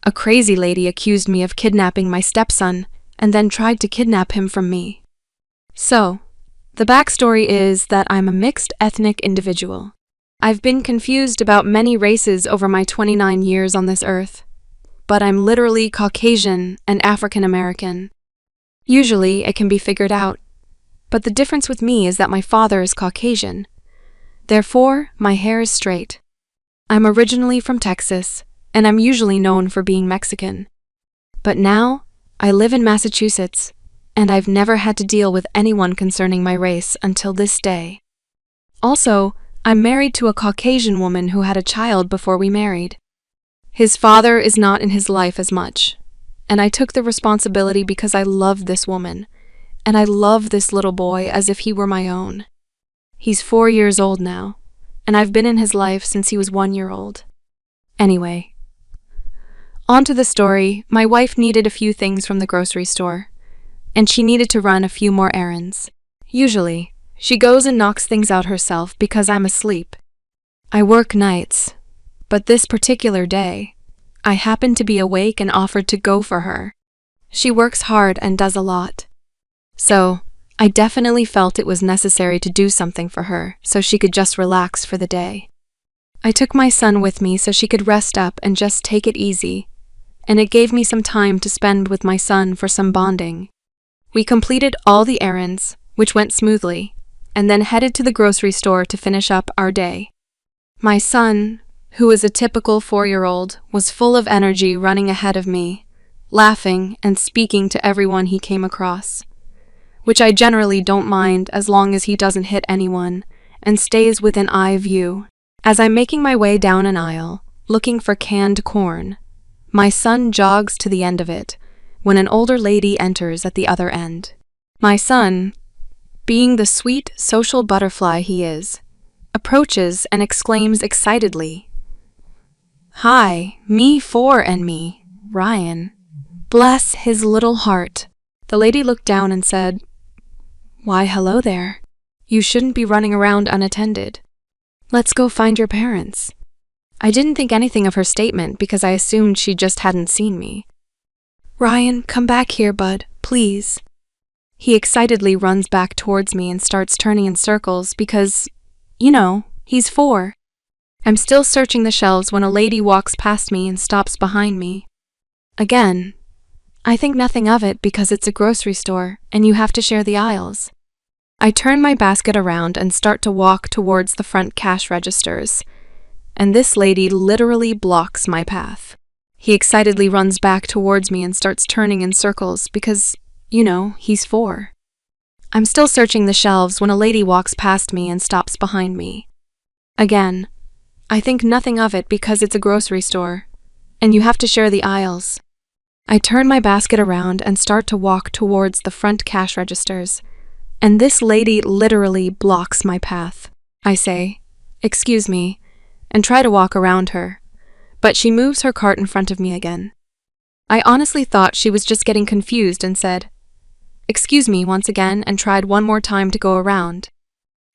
A crazy lady accused me of kidnapping my stepson and then tried to kidnap him from me. So, the backstory is that I'm a mixed ethnic individual. I've been confused about many races over my 29 years on this earth, but I'm literally Caucasian and African American. Usually, it can be figured out, but the difference with me is that my father is Caucasian. Therefore, my hair is straight. I'm originally from Texas, and I'm usually known for being Mexican. But now, I live in Massachusetts, and I've never had to deal with anyone concerning my race until this day. Also, I'm married to a Caucasian woman who had a child before we married. His father is not in his life as much, and I took the responsibility because I love this woman, and I love this little boy as if he were my own. He's 4 years old now, and I've been in his life since he was 1 year old. Anyway, on to the story. My wife needed a few things from the grocery store, and she needed to run a few more errands. Usually, she goes and knocks things out herself because I'm asleep. I work nights, but this particular day, I happened to be awake and offered to go for her. She works hard and does a lot. So, I definitely felt it was necessary to do something for her so she could just relax for the day. I took my son with me so she could rest up and just take it easy, and it gave me some time to spend with my son for some bonding. We completed all the errands, which went smoothly, and then headed to the grocery store to finish up our day. My son, who is a typical 4-year-old, was full of energy running ahead of me, laughing and speaking to everyone he came across, which I generally don't mind as long as he doesn't hit anyone and stays within eye view. As I'm making my way down an aisle, looking for canned corn, my son jogs to the end of it when an older lady enters at the other end. My son, being the sweet, social butterfly he is, approaches and exclaims excitedly, "Hi, me 4 and me, Ryan." Bless his little heart. The lady looked down and said, "Why, hello there. You shouldn't be running around unattended. Let's go find your parents." I didn't think anything of her statement because I assumed she just hadn't seen me. "Ryan, come back here, bud, please." He excitedly runs back towards me and starts turning in circles because, he's 4. I'm still searching the shelves when a lady walks past me and stops behind me. Again, I think nothing of it because it's a grocery store and you have to share the aisles. I turn my basket around and start to walk towards the front cash registers, and this lady literally blocks my path. He excitedly runs back towards me and starts turning in circles because, he's 4. I'm still searching the shelves when a lady walks past me and stops behind me. Again, I think nothing of it because it's a grocery store, and you have to share the aisles. I turn my basket around and start to walk towards the front cash registers, and this lady literally blocks my path. I say, "Excuse me," and try to walk around her, but she moves her cart in front of me again. I honestly thought she was just getting confused and said, "Excuse me," once again and tried one more time to go around.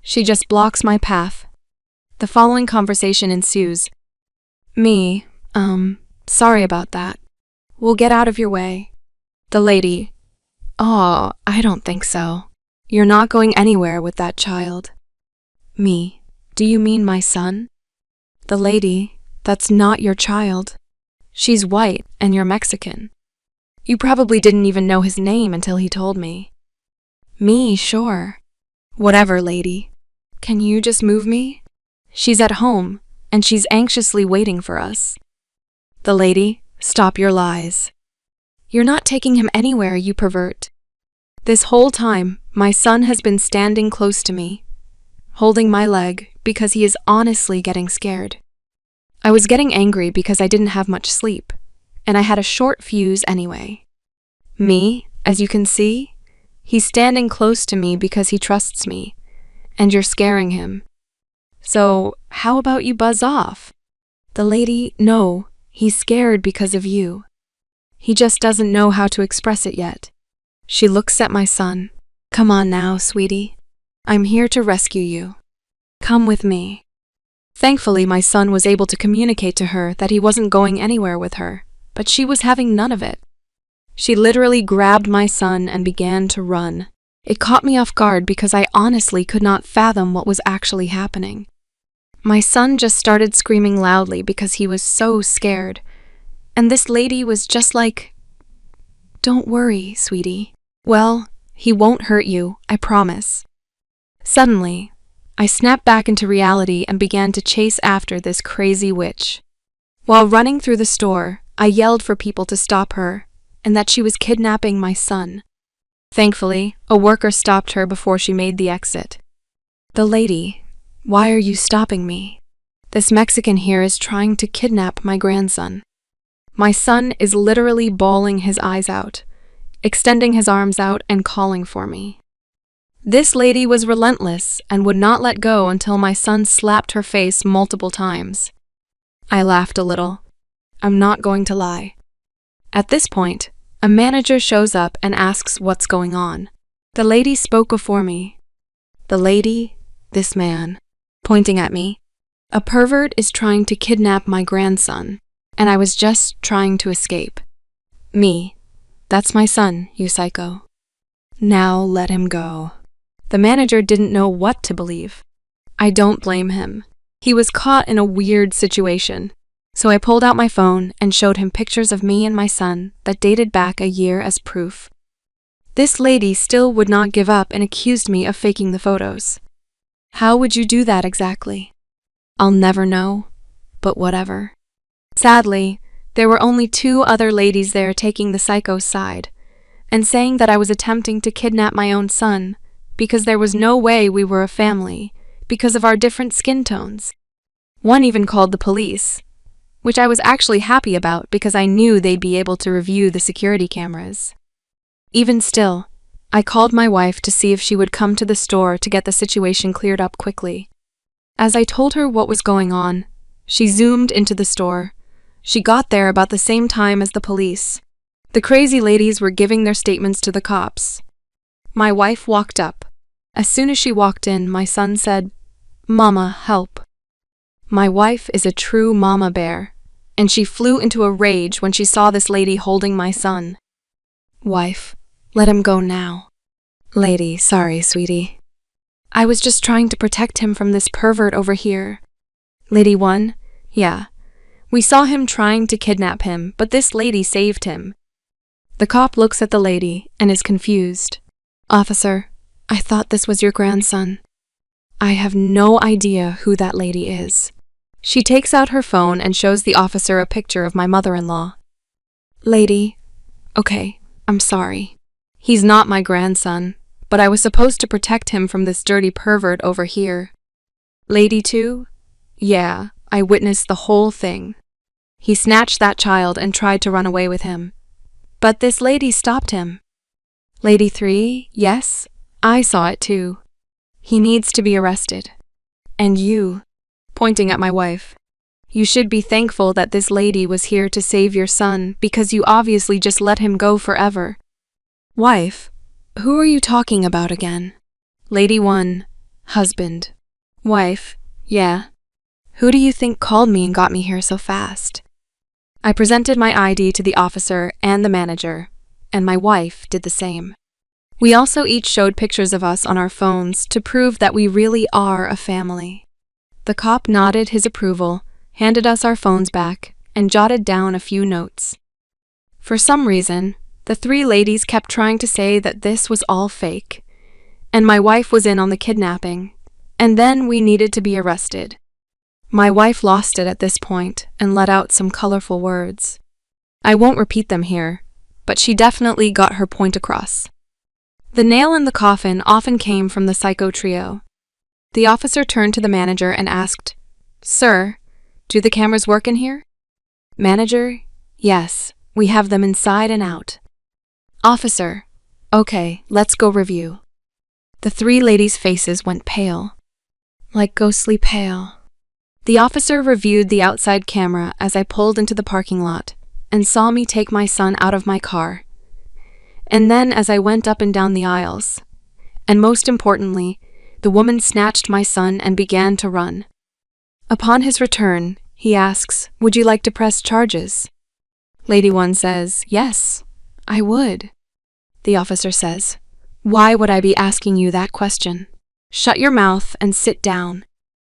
She just blocks my path. The following conversation ensues. Me, sorry about that. We'll get out of your way. The lady, "Oh, I don't think so. You're not going anywhere with that child." Me, "Do you mean my son?" The lady, "That's not your child. She's white and you're Mexican. You probably didn't even know his name until he told me." Me, "Sure. Whatever, lady. Can you just move me? She's at home, and she's anxiously waiting for us." The lady, "Stop your lies. You're not taking him anywhere, you pervert. This whole time, my son has been standing close to me, holding my leg because he is honestly getting scared. I was getting angry because I didn't have much sleep, and I had a short fuse anyway. Me, as you can see, he's standing close to me because he trusts me, and you're scaring him. So, how about you buzz off?" The lady, "No, he's scared because of you. He just doesn't know how to express it yet." She looks at my son. "Come on now, sweetie. I'm here to rescue you. Come with me." Thankfully, my son was able to communicate to her that he wasn't going anywhere with her, but she was having none of it. She literally grabbed my son and began to run. It caught me off guard because I honestly could not fathom what was actually happening. My son just started screaming loudly because he was so scared. And this lady was just like, "Don't worry, sweetie. Well, he won't hurt you, I promise." Suddenly, I snapped back into reality and began to chase after this crazy witch. While running through the store, I yelled for people to stop her and that she was kidnapping my son. Thankfully, a worker stopped her before she made the exit. "The lady, why are you stopping me? This Mexican here is trying to kidnap my grandson." My son is literally bawling his eyes out, extending his arms out and calling for me. This lady was relentless and would not let go until my son slapped her face multiple times. I laughed a little. I'm not going to lie. At this point, a manager shows up and asks what's going on. The lady spoke before me. "The lady, this man," pointing at me. "A pervert is trying to kidnap my grandson, and I was just trying to escape." "Me. That's my son, you psycho. Now let him go." The manager didn't know what to believe. I don't blame him. He was caught in a weird situation. So I pulled out my phone and showed him pictures of me and my son that dated back a year as proof. This lady still would not give up and accused me of faking the photos. How would you do that exactly? I'll never know, but whatever. Sadly, there were only 2 other ladies there taking the psycho's side and saying that I was attempting to kidnap my own son because there was no way we were a family because of our different skin tones. One even called the police, which I was actually happy about because I knew they'd be able to review the security cameras. Even still, I called my wife to see if she would come to the store to get the situation cleared up quickly. As I told her what was going on, she zoomed into the store. She got there about the same time as the police. The crazy ladies were giving their statements to the cops. My wife walked up. As soon as she walked in, my son said, "Mama, help." My wife is a true mama bear, and she flew into a rage when she saw this lady holding my son. "Wife, let him go now." "Lady, sorry, sweetie. I was just trying to protect him from this pervert over here." "Lady 1, yeah. We saw him trying to kidnap him, but this lady saved him." The cop looks at the lady and is confused. "Officer, I thought this was your grandson." I have no idea who that lady is. She takes out her phone and shows the officer a picture of my mother-in-law. "Lady, okay, I'm sorry. He's not my grandson, but I was supposed to protect him from this dirty pervert over here." "Lady 2? Yeah, I witnessed the whole thing. He snatched that child and tried to run away with him. But this lady stopped him." "Lady 3, yes, I saw it too. He needs to be arrested. And you," pointing at my wife, "you should be thankful that this lady was here to save your son because you obviously just let him go forever." "Wife, who are you talking about again?" "Lady 1, husband." "Wife, yeah. Who do you think called me and got me here so fast?" I presented my ID to the officer and the manager, and my wife did the same. We also each showed pictures of us on our phones to prove that we really are a family. The cop nodded his approval, handed us our phones back, and jotted down a few notes. For some reason, the 3 ladies kept trying to say that this was all fake, and my wife was in on the kidnapping, and then we needed to be arrested. My wife lost it at this point and let out some colorful words. I won't repeat them here, but she definitely got her point across. The nail in the coffin often came from the psycho trio. The officer turned to the manager and asked, "Sir, do the cameras work in here?" Manager, "Yes, we have them inside and out." Officer, "Okay, let's go review." The 3 ladies' faces went pale, like ghostly pale. The officer reviewed the outside camera as I pulled into the parking lot and saw me take my son out of my car. And then as I went up and down the aisles, and most importantly, the woman snatched my son and began to run. Upon his return, he asks, "Would you like to press charges?" Lady 1 says, "Yes, I would." The officer says, "Why would I be asking you that question? Shut your mouth and sit down."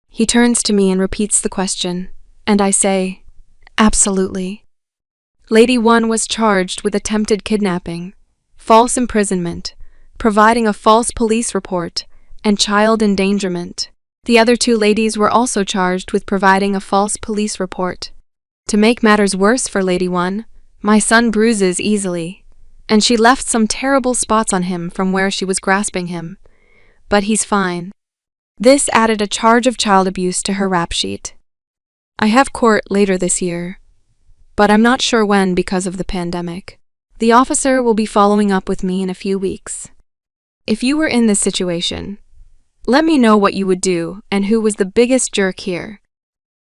He turns to me and repeats the question, and I say, "Absolutely." Lady 1 was charged with attempted kidnapping, false imprisonment, providing a false police report, and child endangerment. The other two ladies were also charged with providing a false police report. To make matters worse for Lady 1, my son bruises easily, and she left some terrible spots on him from where she was grasping him, but he's fine. This added a charge of child abuse to her rap sheet. I have court later this year, but I'm not sure when because of the pandemic. The officer will be following up with me in a few weeks. If you were in this situation, let me know what you would do and who was the biggest jerk here.